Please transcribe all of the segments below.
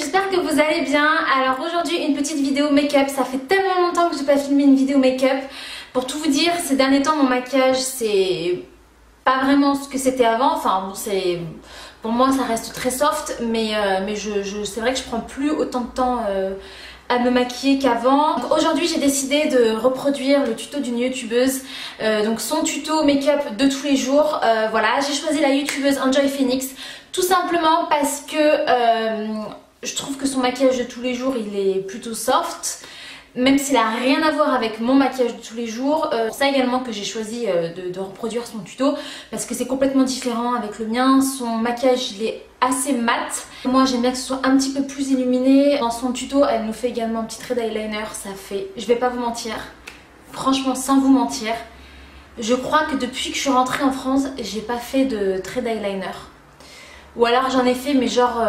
j'espère que vous allez bien. Alors aujourd'hui une petite vidéo make-up, ça fait tellement longtemps que je n'ai pas filmé une vidéo make-up. Pour tout vous dire, ces derniers temps mon maquillage c'est pas vraiment ce que c'était avant, enfin bon, c'est... Pour moi ça reste très soft, mais c'est vrai que je prends plus autant de temps à me maquiller qu'avant. Aujourd'hui j'ai décidé de reproduire le tuto d'une youtubeuse, donc son tuto make-up de tous les jours. Voilà, j'ai choisi la youtubeuse Enjoy Phoenix tout simplement parce que je trouve que son maquillage de tous les jours il est plutôt soft, même s'il n'a rien à voir avec mon maquillage de tous les jours. C'est ça également que j'ai choisi de reproduire son tuto parce que c'est complètement différent avec le mien. Son maquillage il est assez mat. Moi j'aime bien que ce soit un petit peu plus illuminé. Dans son tuto elle nous fait également un petit trait d'eyeliner. Ça fait, je vais pas vous mentir, franchement sans vous mentir, je crois que depuis que je suis rentrée en France j'ai pas fait de trait d'eyeliner. Ou alors j'en ai fait mais genre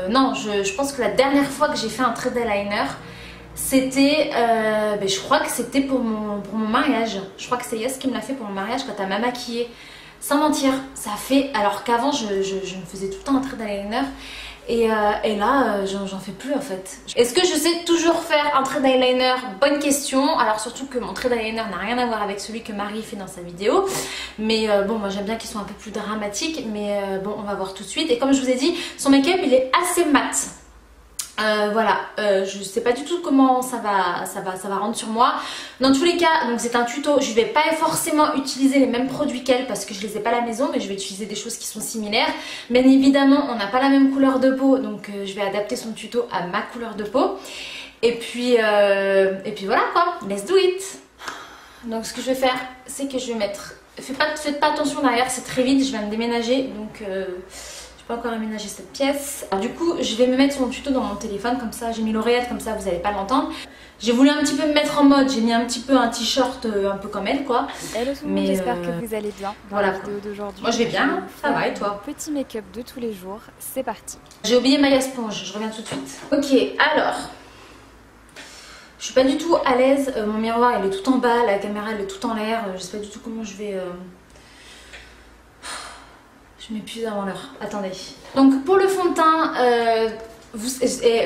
non, je pense que la dernière fois que j'ai fait un trait d'eyeliner c'était, je crois que c'était pour mon mariage. Je crois que c'est Yes qui me l'a fait pour mon mariage quand elle m'a maquillée. Sans mentir, ça fait, alors qu'avant je me faisais tout le temps un trait d'eyeliner et là j'en fais plus en fait. Est-ce que je sais toujours faire un trait d'eyeliner? Bonne question. Alors surtout que mon trait d'eyeliner n'a rien à voir avec celui que Marie fait dans sa vidéo. Mais bon, moi j'aime bien qu'ils soient un peu plus dramatiques. Mais bon, on va voir tout de suite. Et comme je vous ai dit, son make-up il est assez mat. Voilà, je sais pas du tout comment ça va rendre sur moi. Dans tous les cas, donc c'est un tuto, je vais pas forcément utiliser les mêmes produits qu'elle parce que je les ai pas à la maison, mais je vais utiliser des choses qui sont similaires. Bien évidemment, on n'a pas la même couleur de peau, donc je vais adapter son tuto à ma couleur de peau. Et puis voilà quoi, let's do it. Donc ce que je vais faire, c'est que je vais mettre... Faites pas attention derrière, c'est très vite, je vais me déménager, donc... pas encore aménager cette pièce. Alors du coup je vais me mettre son tuto dans mon téléphone, comme ça j'ai mis l'oreillette, comme ça vous n'allez pas l'entendre. J'ai voulu un petit peu me mettre en mode, j'ai mis un petit peu un t-shirt un peu comme elle quoi. Hello tout le monde, j'espère que vous allez bien. Dans voilà, la vidéo d'aujourd'hui, moi je vais bien, ça va et toi? Petit make-up de tous les jours, c'est parti. J'ai oublié ma sponge, je reviens tout de suite. Ok, alors je suis pas du tout à l'aise, mon miroir il est tout en bas, la caméra elle est tout en l'air, je sais pas du tout comment je vais... Je m'épuise avant l'heure. Attendez. Donc pour le fond de teint,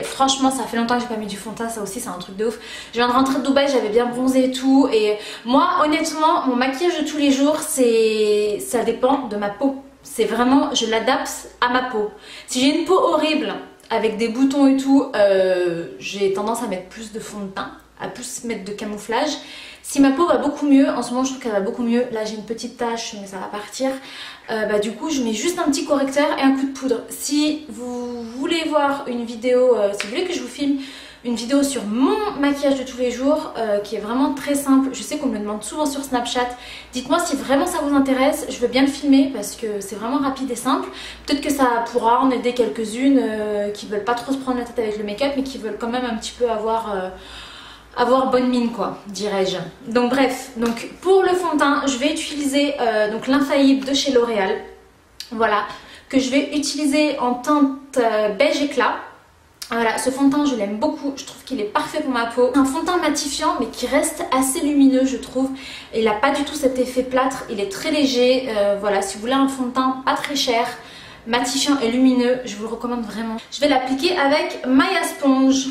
franchement ça fait longtemps que j'ai pas mis du fond de teint, ça aussi c'est un truc de ouf. Je viens de rentrer de Dubaï, j'avais bien bronzé et tout. Et moi honnêtement, mon maquillage de tous les jours, ça dépend de ma peau. C'est vraiment, je l'adapte à ma peau. Si j'ai une peau horrible, avec des boutons et tout, j'ai tendance à mettre plus de fond de teint, à plus mettre de camouflage. Si ma peau va beaucoup mieux, en ce moment je trouve qu'elle va beaucoup mieux, là j'ai une petite tache mais ça va partir, du coup je mets juste un petit correcteur et un coup de poudre. Si vous voulez voir une vidéo, si vous voulez que je vous filme une vidéo sur mon maquillage de tous les jours, qui est vraiment très simple, je sais qu'on me le demande souvent sur Snapchat, dites-moi si vraiment ça vous intéresse, je veux bien le filmer parce que c'est vraiment rapide et simple. Peut-être que ça pourra en aider quelques-unes qui veulent pas trop se prendre la tête avec le make-up mais qui veulent quand même un petit peu avoir bonne mine quoi, dirais-je. Donc bref, donc pour le fond de teint, je vais utiliser donc l'infaillible de chez L'Oréal. Voilà, que je vais utiliser en teinte beige éclat. Voilà, ce fond de teint je l'aime beaucoup, je trouve qu'il est parfait pour ma peau. Un fond de teint matifiant mais qui reste assez lumineux je trouve. Il n'a pas du tout cet effet plâtre, il est très léger. Voilà, si vous voulez un fond de teint pas très cher, matifiant et lumineux, je vous le recommande vraiment. Je vais l'appliquer avec Maya Sponge.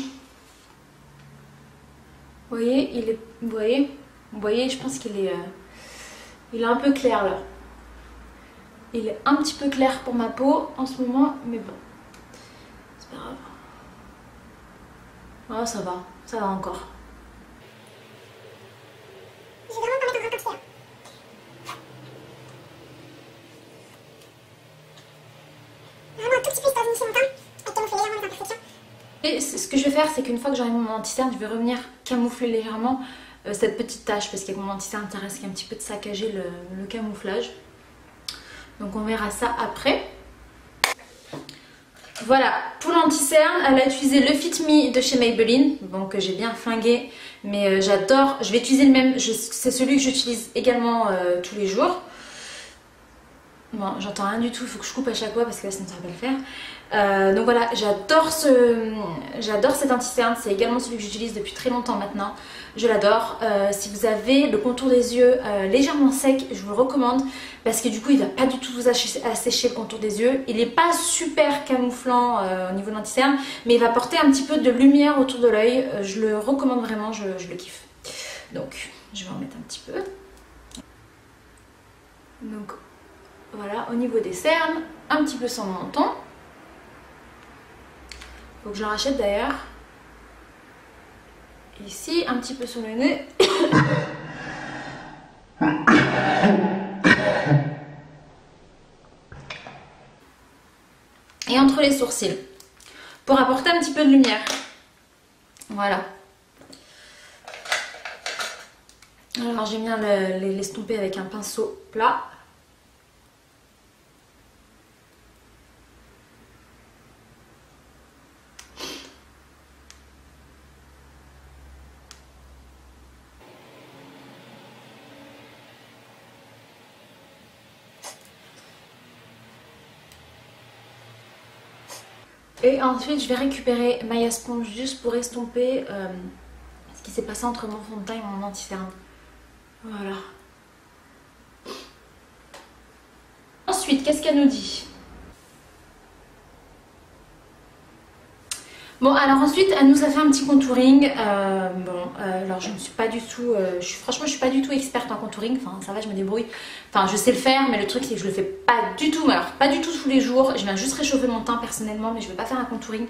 Vous voyez, vous voyez, je pense qu'il est, il est un peu clair là. Il est un petit peu clair pour ma peau en ce moment, mais bon, c'est pas grave. Oh, ça va encore. Je vais vraiment pas mettre un grand cocktail. Vraiment un tout petit peu histoire d'initier mon teint et camoufler légèrement les imperfections. Et ce que je vais faire, c'est qu'une fois que j'aurai mon anti-cerne, je vais revenir camoufler légèrement cette petite tache parce qu'avec mon anti-cerne, ça risque un petit peu de saccager le camouflage. Donc on verra ça après. Voilà, pour l'anti-cerne, elle a utilisé le Fit Me de chez Maybelline, donc que j'ai bien flingué, mais j'adore. Je vais utiliser le même, c'est celui que j'utilise également tous les jours. Bon, j'entends rien du tout, il faut que je coupe à chaque fois parce que là ça ne va pas le faire. Donc voilà, j'adore cet anti-cerne, c'est également celui que j'utilise depuis très longtemps maintenant. Je l'adore. Si vous avez le contour des yeux légèrement sec, je vous le recommande parce que du coup il va pas du tout vous assécher le contour des yeux. Il n'est pas super camouflant au niveau de l'anti-cerne, mais il va apporter un petit peu de lumière autour de l'œil. Je le recommande vraiment, je le kiffe. Donc je vais en mettre un petit peu. Donc voilà, au niveau des cernes, un petit peu sur mon menton. Faut que j'en rachète d'ailleurs. Ici, un petit peu sur le nez. Et entre les sourcils. Pour apporter un petit peu de lumière. Voilà. Alors j'aime bien l'estomper avec un pinceau plat. Et ensuite je vais récupérer ma sponge juste pour estomper ce qui s'est passé entre mon fond de teint et mon anti-cerne. Voilà. Ensuite, qu'est-ce qu'elle nous dit? Bon, alors ensuite, elle nous a fait un petit contouring. Alors je ne suis pas du tout, franchement, je suis pas du tout experte en contouring. Enfin, ça va, je me débrouille. Enfin, je sais le faire, mais le truc, c'est que je le fais pas du tout. Alors, pas du tout tous les jours. Je viens juste réchauffer mon teint personnellement, mais je vais pas faire un contouring.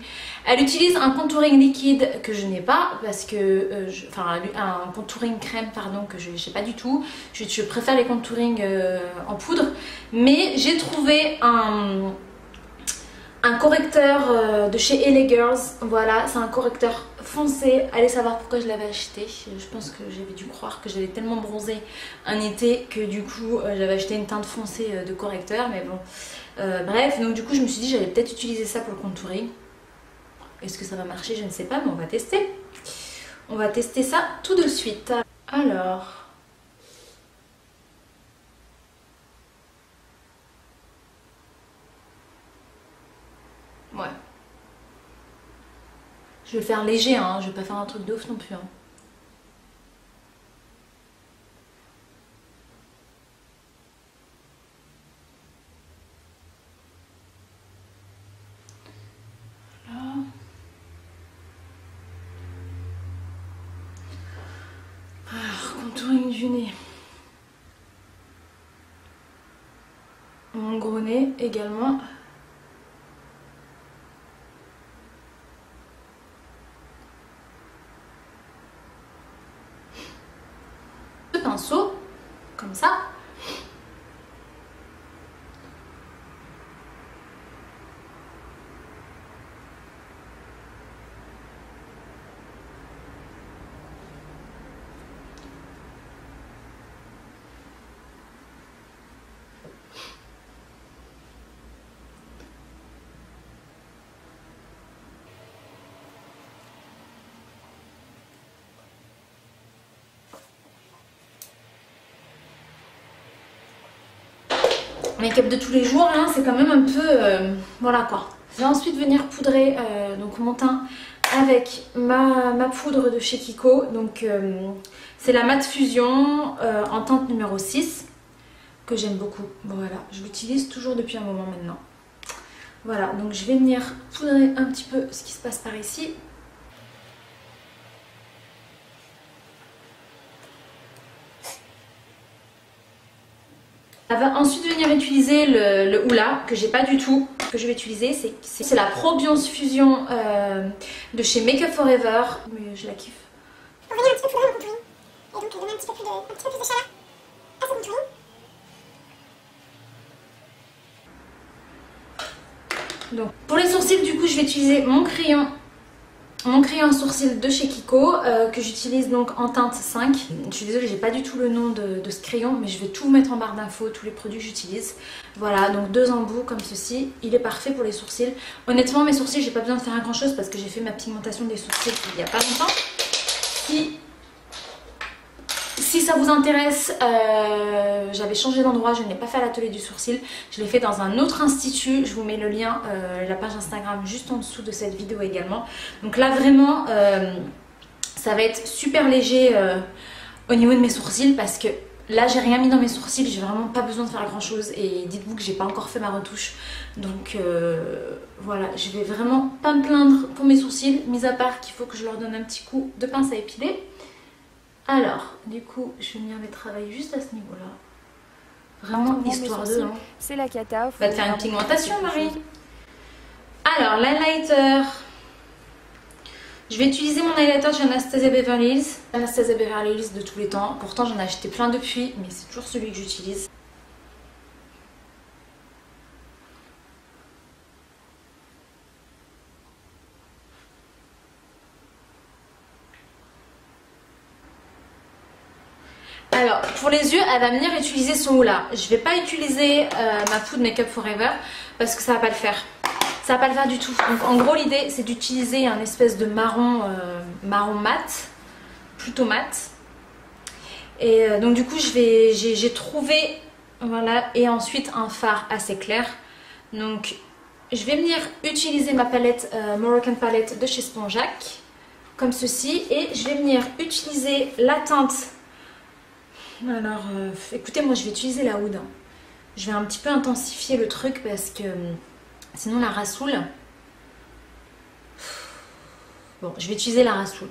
Elle utilise un contouring liquide que je n'ai pas parce que, enfin, un contouring crème, pardon, que je n'ai pas du tout. Je préfère les contourings en poudre, mais j'ai trouvé un correcteur de chez LA Girls. Voilà, c'est un correcteur foncé. Allez savoir pourquoi je l'avais acheté. Je pense que j'avais dû croire que j'avais tellement bronzé un été que du coup j'avais acheté une teinte foncée de correcteur. Mais bon, bref, donc du coup je me suis dit j'allais peut-être utiliser ça pour le contouring. Est-ce que ça va marcher? Je ne sais pas, mais on va tester. On va tester ça tout de suite. Alors... ouais. Je vais le faire léger, hein. Je vais pas faire un truc de ouf non plus. Hein. Là. Alors, contouring du nez. Mon gros nez également. Pinceau comme ça. Make-up de tous les jours, hein, c'est quand même un peu... voilà quoi. Je vais ensuite venir poudrer donc mon teint avec ma poudre de chez Kiko. Donc c'est la Matte Fusion en teinte numéro 6 que j'aime beaucoup. Voilà, je l'utilise toujours depuis un moment maintenant. Voilà, donc je vais venir poudrer un petit peu ce qui se passe par ici. Elle va ensuite venir utiliser le Hoola que j'ai pas du tout. Ce que je vais utiliser, c'est la Pro Beyonce Fusion de chez Make Up For Ever. Mais je la kiffe. On va venir un petit peu poudrer mon contouring et donc donner un petit peu plus de chaleur à ce contouring. Donc pour les sourcils, du coup, je vais utiliser mon crayon à sourcils de chez Kiko que j'utilise donc en teinte 5. Je suis désolée, j'ai pas du tout le nom de ce crayon, mais je vais tout mettre en barre d'infos, tous les produits que j'utilise. Voilà, donc 2 embouts comme ceci. Il est parfait pour les sourcils. Honnêtement, mes sourcils, j'ai pas besoin de faire grand chose parce que j'ai fait ma pigmentation des sourcils il y a pas longtemps. Si si ça vous intéresse, j'avais changé d'endroit, je n'ai pas fait à l'atelier du sourcil, je l'ai fait dans un autre institut. Je vous mets le lien, la page Instagram juste en dessous de cette vidéo également. Donc là vraiment, ça va être super léger au niveau de mes sourcils parce que là j'ai rien mis dans mes sourcils, j'ai vraiment pas besoin de faire grand chose et dites-vous que j'ai pas encore fait ma retouche. Donc voilà, je vais vraiment pas me plaindre pour mes sourcils, mis à part qu'il faut que je leur donne un petit coup de pince à épiler. Alors, du coup, je vais venir les travailler juste à ce niveau-là. Vraiment, histoire de... Hein. C'est la cata. Va te faire une pigmentation, Marie. Alors, l'highlighter. Je vais utiliser mon highlighter de Anastasia Beverly Hills. Anastasia Beverly Hills de tous les temps. Pourtant, j'en ai acheté plein depuis, mais c'est toujours celui que j'utilise. Alors, pour les yeux, elle va venir utiliser son Hoola. Je vais pas utiliser ma poudre Make Up Forever parce que ça va pas le faire. Ça va pas le faire du tout. Donc en gros, l'idée, c'est d'utiliser un espèce de marron, marron mat, plutôt mat. Et donc du coup, j'ai trouvé, voilà, et ensuite un fard assez clair. Donc, je vais venir utiliser ma palette Moroccan Palette de chez Spongeac, comme ceci. Et je vais venir utiliser la teinte. Alors, écoutez, moi je vais utiliser la Oud. Je vais un petit peu intensifier le truc parce que sinon la rassoule. Bon, je vais utiliser la rassoule.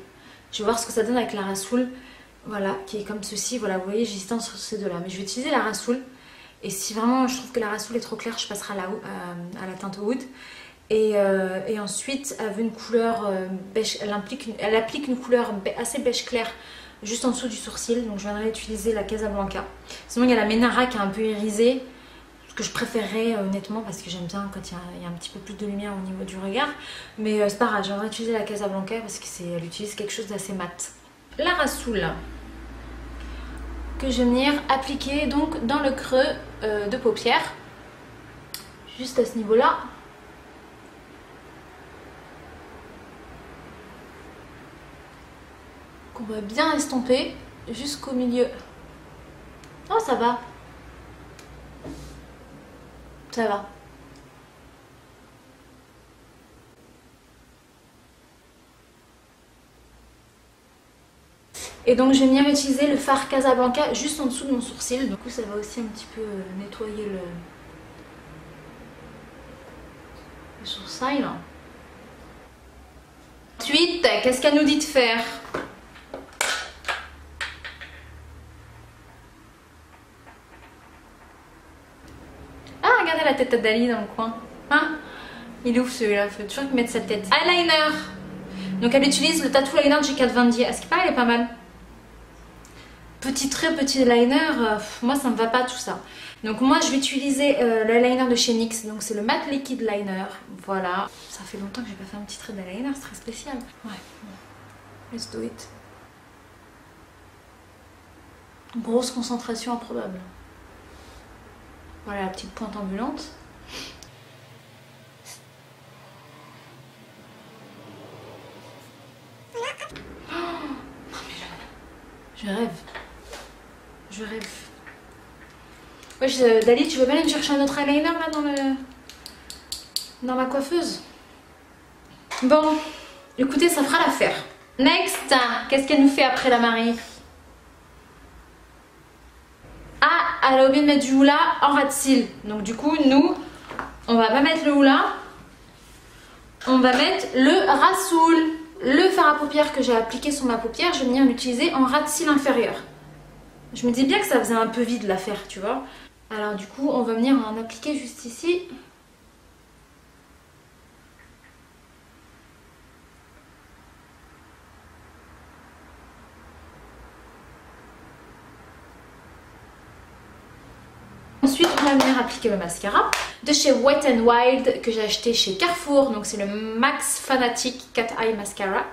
Je vais voir ce que ça donne avec la rassoule. Voilà, qui est comme ceci. Voilà, vous voyez, j'hésite entre ces deux-là. Mais je vais utiliser la rassoule. Et si vraiment je trouve que la rassoule est trop claire, je passerai à la teinte Oud. Et ensuite, elle veut une couleur beige. Elle applique une couleur assez beige clair juste en dessous du sourcil, donc je viendrai utiliser la Casablanca. Sinon il y a la Menara qui est un peu irisée, ce que je préférerais honnêtement parce que j'aime bien quand il y a un petit peu plus de lumière au niveau du regard. Mais c'est pas grave, je viendrai utiliser la Casablanca parce qu'elle utilise quelque chose d'assez mat. La rassoule que je vais venir appliquer donc dans le creux de paupière, juste à ce niveau-là. Qu'on va bien estomper jusqu'au milieu. Oh, ça va. Ça va. Et donc je vais venir utiliser le fard Casablanca juste en dessous de mon sourcil. Du coup ça va aussi un petit peu nettoyer le sourcil. Ensuite, qu'est-ce qu'elle nous dit de faire ? Regardez la tête à Dali dans le coin. Hein? Il est ouf celui-là, il faut toujours qu'il mette sa tête. Eyeliner. Donc elle utilise le Tattoo Liner de J4 Van D. À ce qui paraît, il est pas mal. Petit trait, petit liner, moi ça me va pas tout ça. Donc moi je vais utiliser l'eyeliner de chez NYX. Donc c'est le Matte Liquid Liner. Voilà. Ça fait longtemps que j'ai pas fait un petit trait d'eyeliner, c'est très spécial. Ouais. Let's do it. Grosse concentration improbable. Voilà la petite pointe ambulante. Oh, non mais je rêve. Je rêve. Ouais, Dali, tu veux bien aller me chercher un autre eyeliner là dans ma coiffeuse? Bon, écoutez, ça fera l'affaire. Next, qu'est-ce qu'elle nous fait après la Marie? Ah, elle a oublié de mettre du Hoola en ras de cils. Donc du coup, nous, on va pas mettre le Hoola. On va mettre le Rassoul. Le fard à paupières que j'ai appliqué sur ma paupière, je vais venir l'utiliser en ras de cils inférieur. Je me dis bien que ça faisait un peu vide l'affaire, tu vois. Alors du coup, on va venir en appliquer juste ici. Ensuite, on va venir appliquer le mascara de chez Wet n Wild que j'ai acheté chez Carrefour. Donc c'est le Max Fanatic Cat Eye Mascara.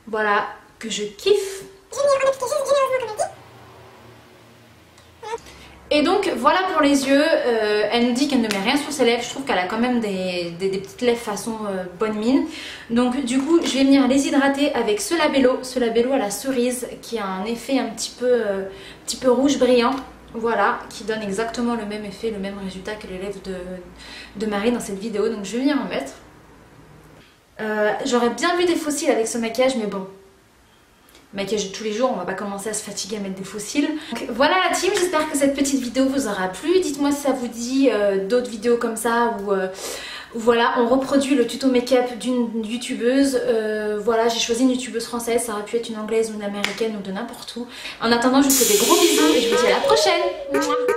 Voilà, que je kiffe. Et donc voilà pour les yeux, elle nous dit qu'elle ne met rien sur ses lèvres, je trouve qu'elle a quand même des petites lèvres façon bonne mine. Donc du coup je vais venir les hydrater avec ce labello à la cerise qui a un effet un petit peu rouge brillant. Voilà, qui donne exactement le même effet, le même résultat que les lèvres de Marie dans cette vidéo, donc je vais venir en mettre. J'aurais bien vu des fossiles avec ce maquillage, mais bon, maquillage de tous les jours, on va pas commencer à se fatiguer à mettre des fossiles. Donc, voilà la team, j'espère que cette petite vidéo vous aura plu. Dites-moi si ça vous dit d'autres vidéos comme ça où voilà, on reproduit le tuto make-up d'une youtubeuse. Voilà, j'ai choisi une youtubeuse française, ça aurait pu être une anglaise ou une américaine ou de n'importe où. En attendant, je vous fais des gros bisous et je vous dis à la prochaine.